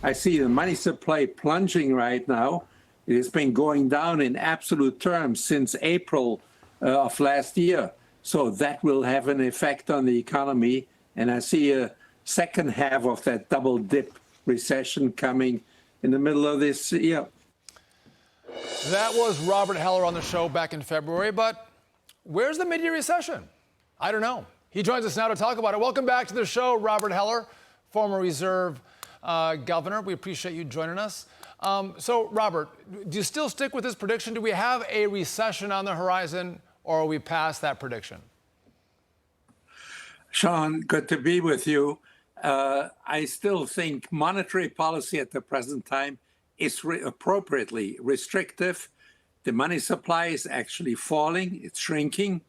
I see the money supply plunging right now. It has been going down in absolute terms since April of last year. So that will have an effect on the economy. And I see a second half of that double dip recession coming in the middle of this year. That was Robert Heller on the show back in February. But where's the mid-year recession? I don't know. He joins us now to talk about it. Welcome back to the show, Robert Heller, former Reserve governor. We appreciate you joining us. So, Robert, do you still stick with this prediction? Do we have a recession on the horizon, or are we past that prediction? Sean, good to be with you. I still think monetary policy at the present time is appropriately restrictive. The money supply is actually falling. It's shrinking.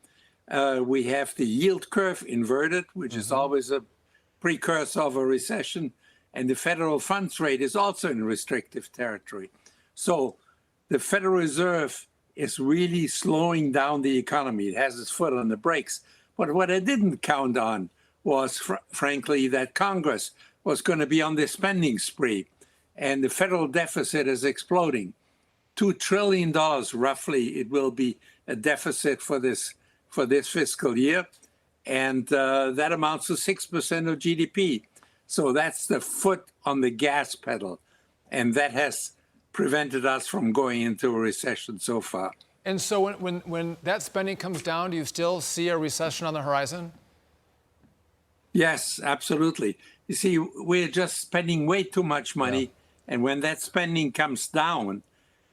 We have the yield curve inverted, which is always a precursor of a recession. And the federal funds rate is also in restrictive territory. So the Federal Reserve is really slowing down the economy. It has its foot on the brakes. But what I didn't count on was, frankly, that Congress was going to be on the spending spree. And the federal deficit is exploding. $2 trillion, roughly, it will be a deficit for this fiscal year. And that amounts to 6% of GDP. So that's the foot on the gas pedal. And that has prevented us from going into a recession so far. And so when that spending comes down, do you still see a recession on the horizon? Yes, absolutely. You see, we're just spending way too much money. Yeah. And when that spending comes down,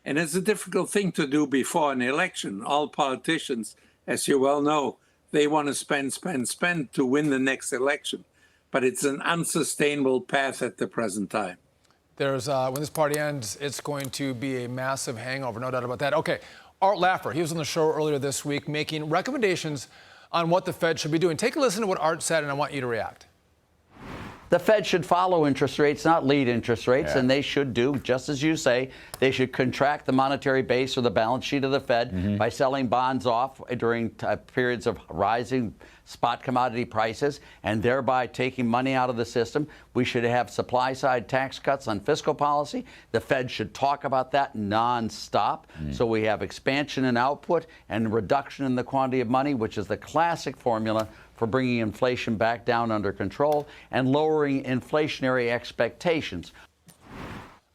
and it's a difficult thing to do before an election, all politicians, as you well know, they want to spend to win the next election. But it's an unsustainable path at the present time. There's when this party ends, it's going to be a massive hangover, no doubt about that. Okay, Art Laffer, he was on the show earlier this week making recommendations on what the Fed should be doing. Take a listen to what Art said, and I want you to react. The Fed should follow interest rates, not lead interest rates, and they should do, just as you say, they should contract the monetary base or the balance sheet of the Fed by selling bonds off during periods of rising spot commodity prices and thereby taking money out of the system. We should have supply-side tax cuts on fiscal policy. The Fed should talk about that nonstop. So we have expansion in output and reduction in the quantity of money, which is the classic formula for bringing inflation back down under control and lowering inflationary expectations.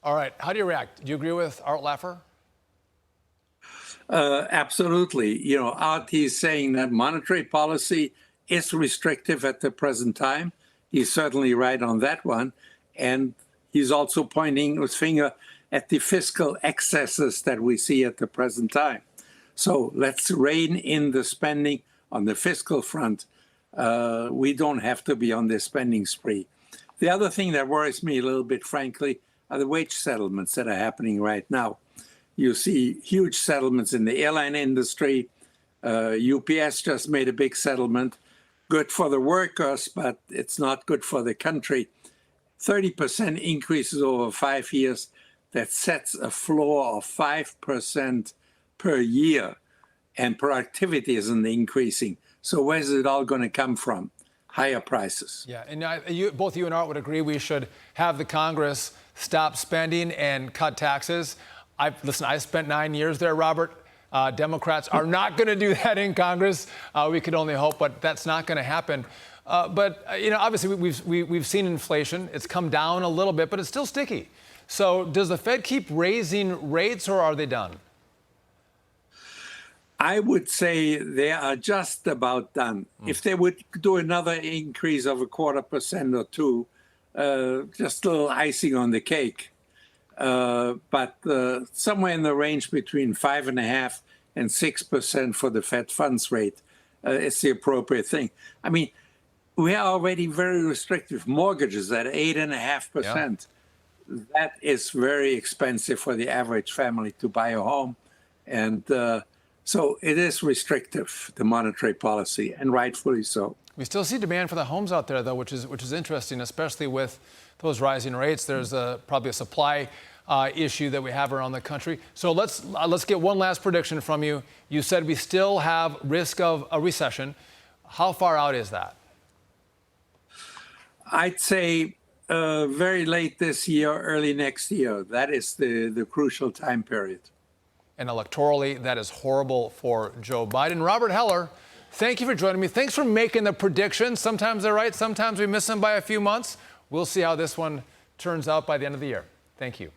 All right. How do you react? Do you agree with Art Laffer? Absolutely. You know, Art is saying that monetary policy is restrictive at the present time. He's certainly right on that one. And he's also pointing his finger at the fiscal excesses that we see at the present time. So let's rein in the spending on the fiscal front. We don't have to be on this spending spree. The other thing that worries me a little bit, frankly, are the wage settlements that are happening right now. You see huge settlements in the airline industry. UPS just made a big settlement. Good for the workers, but it's not good for the country. 30% increases over 5 years. That sets a floor of 5% per year. And productivity isn't increasing. So where's it all going to come from? Higher prices. Yeah, and both you and Art would agree we should have the Congress stop spending and cut taxes. Listen, I spent 9 years there, Robert. Democrats are not going to do that in Congress. We could only hope, but that's not going to happen. But you know, obviously, we've seen inflation. It's come down a little bit, but it's still sticky. So does the Fed keep raising rates, or are they done? I would say they are just about done. If they would do another increase of 0.25% or 2%, just a little icing on the cake. But somewhere in the range between 5.5% and 6% for the Fed funds rate is the appropriate thing. I mean, we are already very restrictive. Mortgages at 8.5%. Yeah. That is very expensive for the average family to buy a home. And so it is restrictive, the monetary policy, and rightfully so. We still see demand for the homes out there, though, which is interesting, especially with those rising rates. There's probably a supply issue that we have around the country. So let's get one last prediction from you. You said we still have risk of a recession. How far out is that? I'd say very late this year, early next year. That is the crucial time period. And electorally, that is horrible for Joe Biden. Robert Heller, thank you for joining me. Thanks for making the predictions. Sometimes they're right, sometimes we miss them by a few months. We'll see how this one turns out by the end of the year. Thank you.